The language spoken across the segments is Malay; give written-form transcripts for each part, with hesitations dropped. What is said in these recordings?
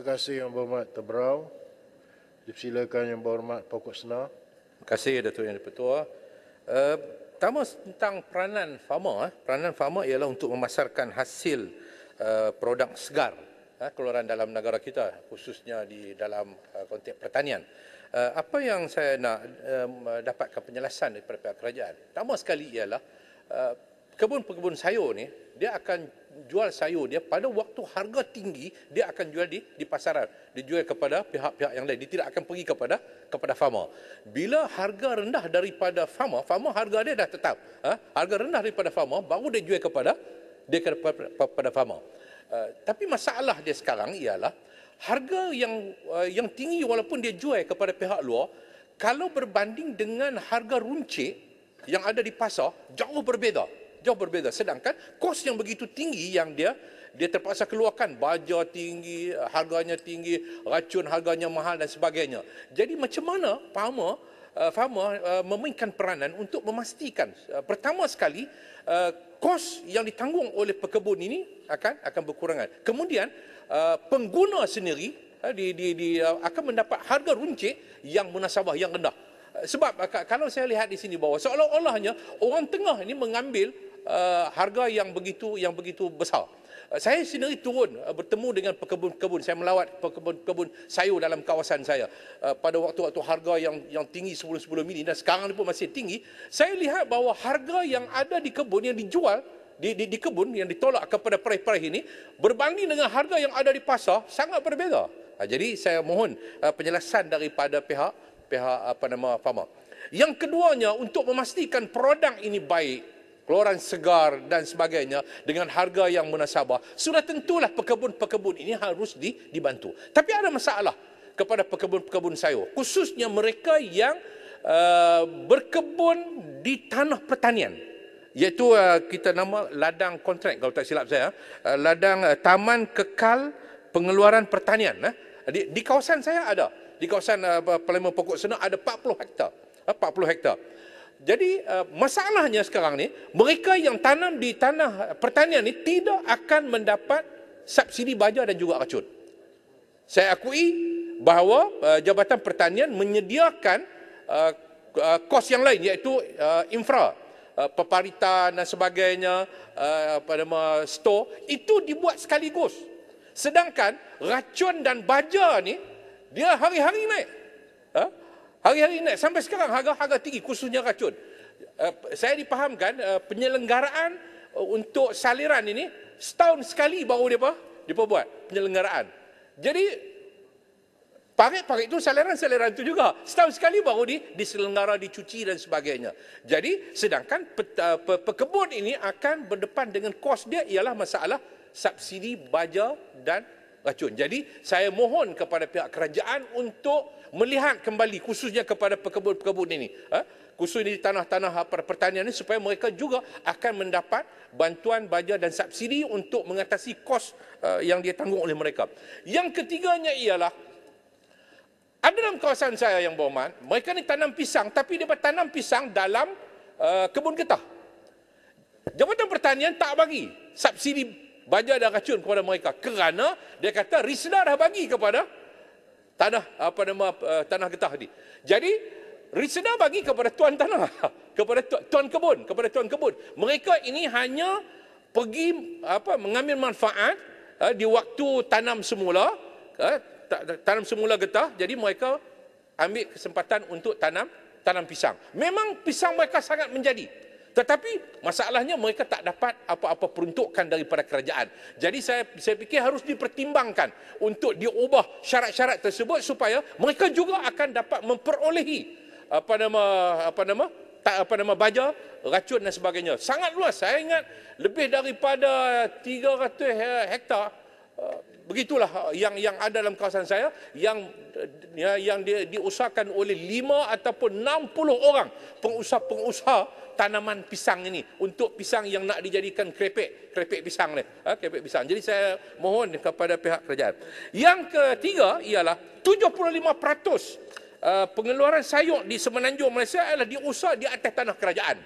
Terima kasih Yang Berhormat Tebrau. Dipersilakan Yang Berhormat Pokok Senar. Terima kasih Datuk Yang Di-Pertua. Pertama tentang peranan farmer. Peranan farmer ialah untuk memasarkan hasil produk segar keluaran dalam negara kita, khususnya di dalam konteks pertanian. Apa yang saya nak dapatkan penjelasan daripada pihak kerajaan. Pertama sekali ialah kebun-kebun sayur ni, dia akan jual sayur dia pada waktu harga tinggi, dia akan jual di pasaran, dijual kepada pihak-pihak yang lain, dia tidak akan pergi kepada farmer. Bila harga rendah daripada farmer harga dia dah tetap, harga rendah daripada farmer baru dia jual kepada farmer. Tapi masalah dia sekarang ialah harga yang tinggi walaupun dia jual kepada pihak luar, kalau berbanding dengan harga runcit yang ada di pasar, jauh berbeza. Sedangkan kos yang begitu tinggi yang dia terpaksa keluarkan, baja tinggi, harganya tinggi, racun harganya mahal dan sebagainya. Jadi macam mana farmer memainkan peranan untuk memastikan pertama sekali kos yang ditanggung oleh pekebun ini akan berkurangan. Kemudian pengguna sendiri akan mendapat harga runcit yang munasabah, yang rendah. Sebab kalau saya lihat di sini bawah, seolah-olahnya orang tengah ini mengambil harga yang begitu besar. Saya sendiri turun bertemu dengan pekebun-pekebun. Saya melawat pekebun sayur dalam kawasan saya pada waktu-waktu harga yang tinggi sebelum ini, dan sekarang pun masih tinggi. Saya lihat bahawa harga yang ada di kebun yang dijual di kebun yang ditolak kepada peraih-peraih ini berbanding dengan harga yang ada di pasar sangat berbeza. Jadi saya mohon penjelasan daripada pihak farmer. Yang keduanya, untuk memastikan produk ini baik, keluaran segar dan sebagainya dengan harga yang munasabah, sudah tentulah pekebun-pekebun ini harus dibantu. Tapi ada masalah kepada pekebun-pekebun sayur, khususnya mereka yang berkebun di tanah pertanian, iaitu kita nama ladang kontrak, kalau tak silap saya, ladang taman kekal pengeluaran pertanian. Di kawasan saya ada, di kawasan Parlimen Pokok Senar ada 40 hektar. Jadi masalahnya sekarang ni, mereka yang tanam di tanah pertanian ni tidak akan mendapat subsidi baja dan juga racun. Saya akui bahawa Jabatan Pertanian menyediakan kos yang lain, iaitu infra, peparitan dan sebagainya, store, itu dibuat sekaligus. Sedangkan racun dan baja ni dia hari-hari naik. Hari-hari naik sampai sekarang, harga tinggi, khususnya racun. Saya dipahamkan penyelenggaraan untuk saliran ini setahun sekali baru dia buat penyelenggaraan. Jadi parit-parit itu, saliran itu juga setahun sekali baru diselenggara, dicuci dan sebagainya. Jadi sedangkan pekebun ini akan berdepan dengan kos dia ialah masalah subsidi baja dan racun. Jadi saya mohon kepada pihak kerajaan untuk melihat kembali khususnya kepada pekebun-pekebun ini, khususnya di tanah-tanah pertanian ini, supaya mereka juga akan mendapat bantuan baja dan subsidi untuk mengatasi kos yang dia tanggung oleh mereka. Yang ketiganya ialah, ada dalam kawasan saya yang berhormat, mereka ni tanam pisang, tapi dia tanam pisang dalam kebun getah. Jabatan Pertanian tak bagi subsidi baja dan racun kepada mereka kerana dia kata Risda dah bagi kepada tanah getah ni. Jadi Risda bagi kepada tuan tanah, kepada tuan kebun. Mereka ini hanya pergi mengambil manfaat di waktu tanam semula getah. Jadi mereka ambil kesempatan untuk tanam pisang. Memang pisang mereka sangat menjadi, tetapi masalahnya mereka tak dapat apa-apa peruntukan daripada kerajaan. Jadi saya fikir harus dipertimbangkan untuk diubah syarat-syarat tersebut supaya mereka juga akan dapat memperolehi baja, racun dan sebagainya. Sangat luas. Saya ingat lebih daripada 300 hektar. Begitulah yang ada dalam kawasan saya yang diusahakan oleh 5 ataupun 60 orang pengusaha tanaman pisang ini, untuk pisang yang nak dijadikan krepek pisang ni, krepek pisang. Jadi saya mohon kepada pihak kerajaan. Yang ketiga ialah 75% pengeluaran sayur di Semenanjung Malaysia adalah diusah di atas tanah kerajaan.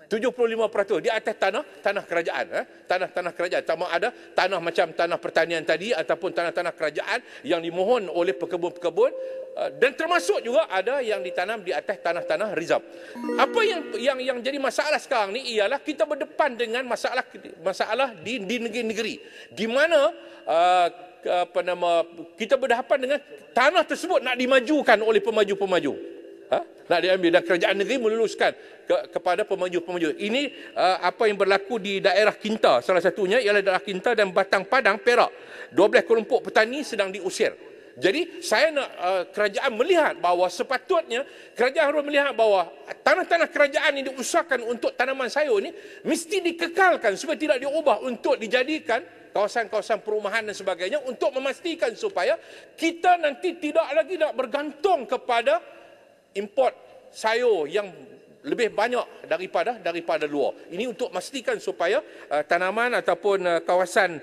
75% di atas tanah kerajaan, tanah kerajaan. Sama ada tanah macam tanah pertanian tadi ataupun tanah-tanah kerajaan yang dimohon oleh pekebun-pekebun, dan termasuk juga ada yang ditanam di atas tanah-tanah rizab. Apa yang jadi masalah sekarang ni ialah kita berdepan dengan masalah di negeri-negeri di mana kita berhadapan dengan tanah tersebut nak dimajukan oleh pemaju-pemaju. Nak diambil dan kerajaan negeri meluluskan kepada pemaju-pemaju. Ini apa yang berlaku di daerah Kinta. Salah satunya ialah daerah Kinta dan Batang Padang, Perak. 12 kelompok petani sedang diusir. Jadi saya nak kerajaan melihat bahawa sepatutnya kerajaan harus melihat bahawa tanah-tanah kerajaan yang diusahakan untuk tanaman sayur ini mesti dikekalkan supaya tidak diubah untuk dijadikan kawasan-kawasan perumahan dan sebagainya, untuk memastikan supaya kita nanti tidak lagi nak bergantung kepada import sayur yang lebih banyak daripada luar. Ini untuk memastikan supaya tanaman ataupun kawasan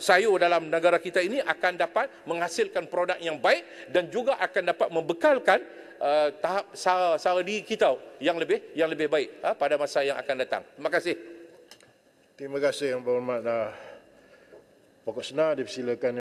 sayur dalam negara kita ini akan dapat menghasilkan produk yang baik dan juga akan dapat membekalkan tahap sara diri kita yang lebih baik pada masa yang akan datang. Terima kasih. Terima kasih Yang Berhormat Pokok Senar, dipersilakan